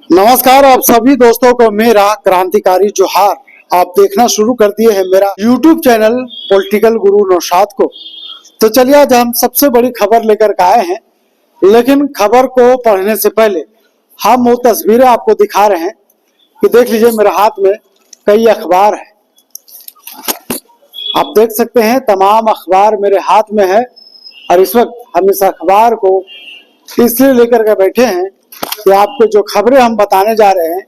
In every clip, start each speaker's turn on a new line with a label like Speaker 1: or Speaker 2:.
Speaker 1: नमस्कार आप सभी दोस्तों को मेरा क्रांतिकारी जोहार। आप देखना शुरू कर दिए हैं मेरा YouTube चैनल पॉलिटिकल गुरु नौशाद को। तो चलिए आज हम सबसे बड़ी खबर लेकर के आए हैं, लेकिन खबर को पढ़ने से पहले हम वो तस्वीरें आपको दिखा रहे हैं कि देख लीजिए मेरे हाथ में कई अखबार है। आप देख सकते हैं तमाम अखबार मेरे हाथ में है और इस वक्त हम इस अखबार को इसलिए लेकर के बैठे हैं कि आपको जो खबरें हम बताने जा रहे हैं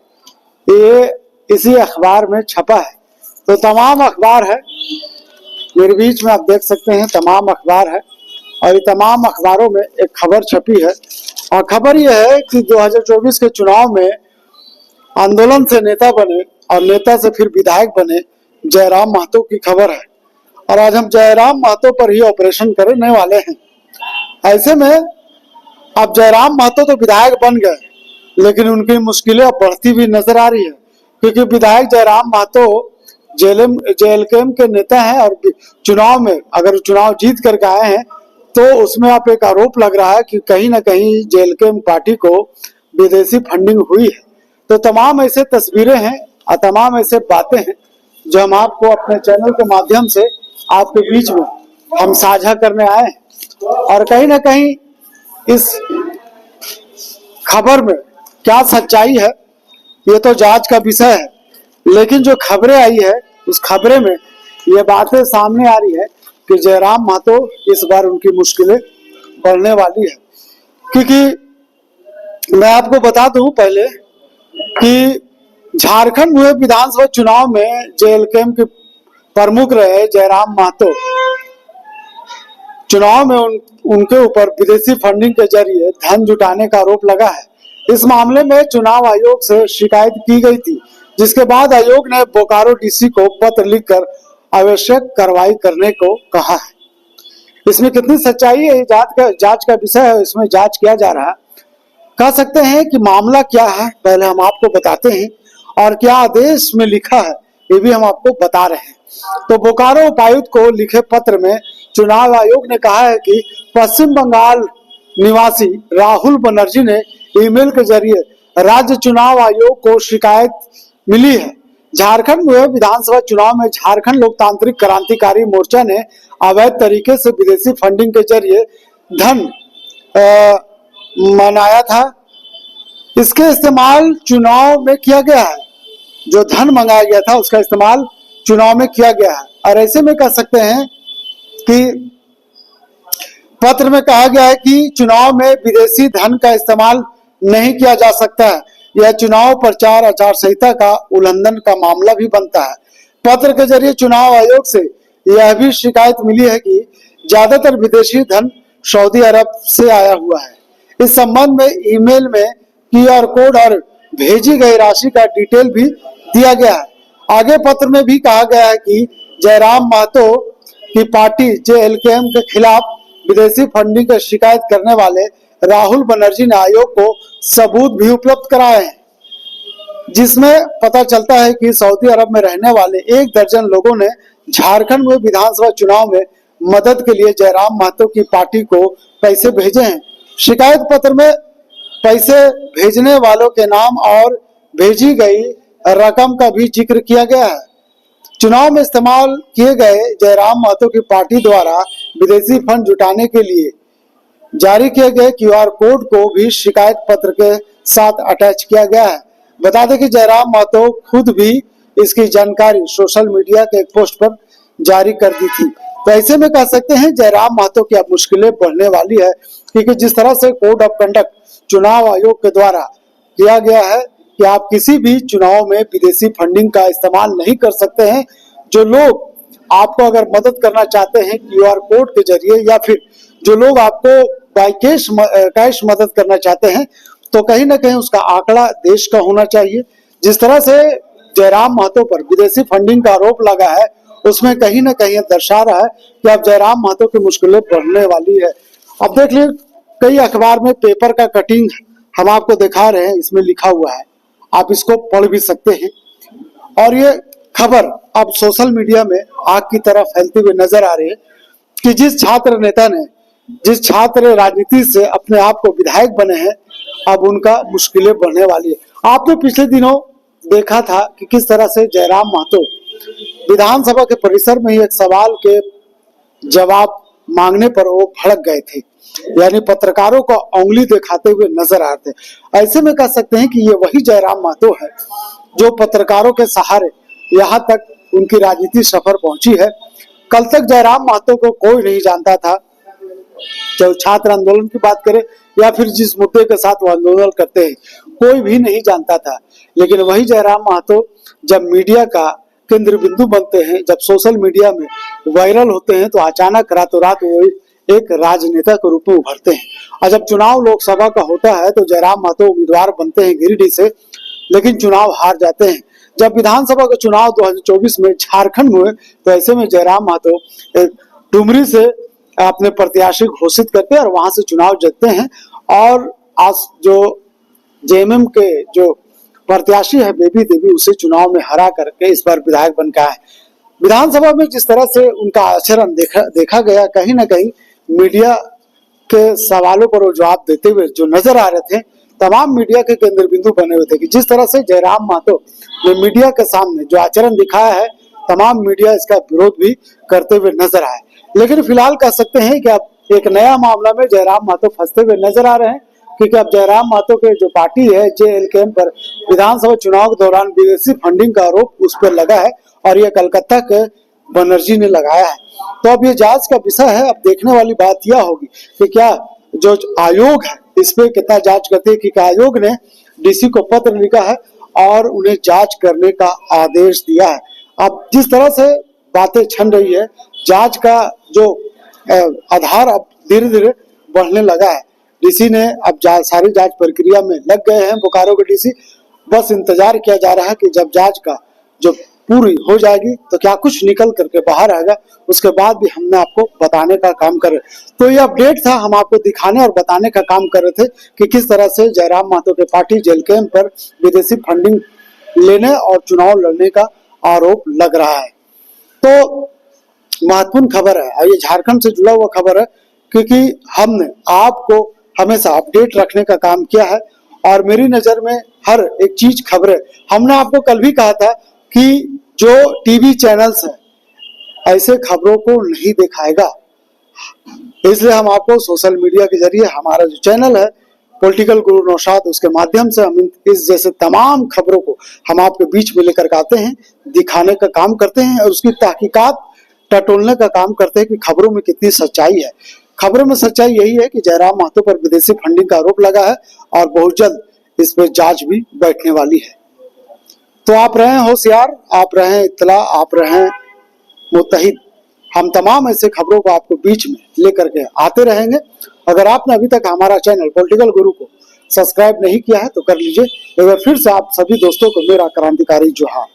Speaker 1: ये इसी अखबार में छपा है। तो तमाम अखबार है मेरे बीच में, आप देख सकते हैं तमाम अखबार है और ये तमाम अखबारों में एक खबर छपी है। और खबर यह है कि 2024 के चुनाव में आंदोलन से नेता बने और नेता से फिर विधायक बने जयराम महतो की खबर है। और आज हम जयराम महतो पर ही ऑपरेशन करने वाले हैं। ऐसे में अब जयराम महतो तो विधायक बन गए, लेकिन उनकी मुश्किलें अब बढ़ती हुई नजर आ रही है, क्योंकि विधायक जयराम महतो जेएलकेएम के नेता हैं और चुनाव में अगर चुनाव जीत करके आए हैं तो उसमें आप एक आरोप लग रहा है कि कहीं ना कहीं जेएलकेएम पार्टी को विदेशी फंडिंग हुई है। तो तमाम ऐसे तस्वीरें हैं और तमाम ऐसे बातें हैं जो हम आपको अपने चैनल के माध्यम से आपके बीच में हम साझा करने आए हैं। और कहीं ना कहीं इस खबर में क्या सच्चाई है ये तो जांच का विषय है, लेकिन जो खबरें आई है उस खबरें में ये बातें सामने आ रही है कि जयराम महतो इस बार उनकी मुश्किलें बढ़ने वाली है। क्योंकि मैं आपको बता दूं पहले कि झारखंड हुए विधानसभा चुनाव में जेएलकेएम के प्रमुख रहे जयराम महतो, चुनाव में उनके ऊपर विदेशी फंडिंग के जरिए धन जुटाने का आरोप लगा है। इस मामले में चुनाव आयोग से शिकायत की गई थी, जिसके बाद आयोग ने बोकारो डीसी को पत्र लिखकर आवश्यक कार्रवाई करने को कहा है। इसमें कितनी सच्चाई है जांच का विषय है, इसमें जांच किया जा रहा है। कह सकते हैं कि मामला क्या है पहले हम आपको बताते हैं और क्या आदेश में लिखा है ये भी हम आपको बता रहे हैं। तो बोकारो उपायुक्त को लिखे पत्र में चुनाव आयोग ने कहा है कि पश्चिम बंगाल निवासी राहुल बनर्जी ने ईमेल के जरिए राज्य चुनाव आयोग को शिकायत मिली है। झारखंड में विधानसभा चुनाव में झारखंड लोकतांत्रिक क्रांतिकारी मोर्चा ने अवैध तरीके से विदेशी फंडिंग के जरिए धन मनाया था। इसके इस्तेमाल चुनाव में किया गया है। जो धन मंगाया गया था उसका इस्तेमाल चुनाव में किया गया है। और ऐसे में कह सकते हैं कि पत्र में कहा गया है कि चुनाव में विदेशी धन का इस्तेमाल नहीं किया जा सकता है। यह चुनाव प्रचार आचार संहिता का उल्लंघन का मामला भी बनता है। पत्र के जरिए चुनाव आयोग से यह भी शिकायत मिली है कि ज्यादातर विदेशी धन सऊदी अरब से आया हुआ है। इस संबंध में ईमेल में QR कोड और भेजी गई राशि का डिटेल भी दिया गया है। आगे पत्र में भी कहा गया है कि जयराम महतो की पार्टी जेएलकेएम के खिलाफ विदेशी फंडिंग की शिकायत करने वाले राहुल बनर्जी ने आयोग को सबूत भी उपलब्ध कराए हैं, जिसमें पता चलता है कि सऊदी अरब में रहने वाले 1 दर्जन लोगों ने झारखंड में विधानसभा चुनाव में मदद के लिए जयराम महतो की पार्टी को पैसे भेजे हैं। शिकायत पत्र में पैसे भेजने वालों के नाम और भेजी गई रकम का भी जिक्र किया गया है। चुनाव में इस्तेमाल किए गए जयराम महतो की पार्टी द्वारा विदेशी फंड जुटाने के लिए जारी किए गए QR कोड को भी शिकायत पत्र के साथ अटैच किया गया है। बता दें कि जयराम महतो खुद भी इसकी जानकारी सोशल मीडिया के एक पोस्ट पर जारी कर दी थी। तो ऐसे में कह सकते हैं जयराम महतो की अब मुश्किलें बढ़ने वाली है, क्योंकि जिस तरह से कोड ऑफ कंडक्ट चुनाव आयोग के द्वारा किया गया है कि आप किसी भी चुनाव में विदेशी फंडिंग का इस्तेमाल नहीं कर सकते हैं। जो लोग आपको अगर मदद करना चाहते हैं QR कोड के जरिए, या फिर जो लोग आपको बाय कैश मदद करना चाहते हैं, तो कहीं ना कहीं उसका आंकड़ा देश का होना चाहिए। जिस तरह से जयराम महतो पर विदेशी फंडिंग का आरोप लगा है उसमें कहीं ना कहीं दर्शा रहा है कि अब जयराम महतो की मुश्किलें बढ़ने वाली है। अब देख लीजिए कई अखबार में पेपर का कटिंग हम आपको दिखा रहे हैं, इसमें लिखा हुआ है, आप इसको पढ़ भी सकते हैं। और ये खबर अब सोशल मीडिया में आग की तरह फैलती हुई नजर आ रही है कि जिस छात्र नेता ने जिस छात्र राजनीति से अपने आप को विधायक बने हैं, अब उनका मुश्किलें बढ़ने वाली है। आपने पिछले दिनों देखा था कि किस तरह से जयराम महतो विधानसभा के परिसर में ही एक सवाल के जवाब मांगने पर वो भड़क गए थे, यानी पत्रकारों को उंगली दिखाते हुए नजर आ रहे थे। ऐसे में कह सकते हैं कि ये वही जयराम महतो है जो पत्रकारों के सहारे यहाँ तक उनकी राजनीति सफर पहुंची है। कल तक जयराम महतो को कोई नहीं जानता था, चाहे छात्र आंदोलन की बात करें या फिर जिस मुद्दे के साथ वो आंदोलन करते हैं, कोई भी नहीं जानता था। लेकिन वही जयराम महतो जब मीडिया का केंद्र बिंदु बनते हैं, जब सोशल मीडिया में वायरल होते हैं, तो अचानक रातों रात वो एक राजनेता के रूप में उभरते हैं। और जब चुनाव लोकसभा का होता है तो जयराम महतो उम्मीदवार बनते हैं गिरिडीह से, लेकिन चुनाव हार जाते हैं। जब विधानसभा का चुनाव 2024 में झारखंड में हुए तो ऐसे में जयराम महतो डुमरी से अपने प्रत्याशी घोषित करते हैं और वहां से चुनाव जीतते हैं। और आज जो जेएमएम के जो प्रत्याशी है बेबी देवी, उसे चुनाव में हरा करके इस बार विधायक बन गया है। विधानसभा में जिस तरह से उनका आचरण देखा गया, कहीं ना कहीं मीडिया के सवालों पर वो जवाब देते हुए जो नजर आ रहे थे, तमाम मीडिया के केंद्र बिंदु बने हुए थे कि जिस तरह से जयराम महतो ने मीडिया के सामने जो आचरण दिखाया है, तमाम मीडिया इसका विरोध भी करते हुए नजर आए। लेकिन फिलहाल कह सकते हैं कि अब एक नया मामला में जयराम महतो फंसते हुए नजर आ रहे हैं, क्योंकि अब जयराम महतो के जो पार्टी है जेएलकेएम पर विधानसभा चुनाव के दौरान विदेशी फंडिंग का आरोप उस पर लगा है और यह कलकत्ता के बनर्जी ने लगाया है। तो अब ये जांच का विषय है। अब देखने वाली बात यह होगी कि क्या जो आयोग है इस पे कितना जांच करते हैं, क्योंकि आयोग ने डीसी को पत्र लिखा है और उन्हें जांच करने का आदेश दिया है। अब जिस तरह से बातें छन रही है, जांच का जो आधार अब धीरे धीरे बढ़ने लगा है। डीसी ने अब सारी जांच प्रक्रिया में लग गए हैं बोकारो के डीसी। बस इंतजार किया जा रहा है कि जब जांच का जो पूरी हो जाएगी तो क्या कुछ निकल करके बाहर आएगा, उसके बाद भी हमने आपको बताने का काम कर रहे। तो ये अपडेट था, हम आपको दिखाने और बताने का काम कर रहे थे कि किस तरह से जयराम महतो के पार्टी जेएलकेएम पर विदेशी फंडिंग लेने और चुनाव लड़ने का आरोप लग रहा है। तो महत्वपूर्ण खबर है और ये झारखंड से जुड़ा हुआ खबर है, क्योंकि हमने आपको हमेशा अपडेट रखने का काम किया है और मेरी नजर में हर एक चीज खबरें। हमने आपको कल भी कहा था कि जो टीवी चैनल्स हैं ऐसे खबरों को नहीं दिखाएगा, इसलिए हम आपको सोशल मीडिया के जरिए हमारा जो चैनल है पॉलिटिकल गुरु नौशाद, उसके माध्यम से हम इस जैसे तमाम खबरों को हम आपके बीच में लेकर आते हैं, दिखाने का काम करते हैं और उसकी तहकीकात टटोलने का काम करते हैं कि खबरों में कितनी सच्चाई है। खबरों में सच्चाई यही है कि जयराम महतो पर विदेशी फंडिंग का आरोप लगा है और बहुत जल्द इस पर जांच भी बैठने वाली है। तो आप रहें होशियार, आप रहें इत्तला, आप रहें मुत्तहिद। हम तमाम ऐसे खबरों को आपको बीच में लेकर के आते रहेंगे। अगर आपने अभी तक हमारा चैनल पॉलिटिकल गुरु को सब्सक्राइब नहीं किया है तो कर लीजिए। एक बार फिर से आप सभी दोस्तों को मेरा क्रांतिकारी जोहार।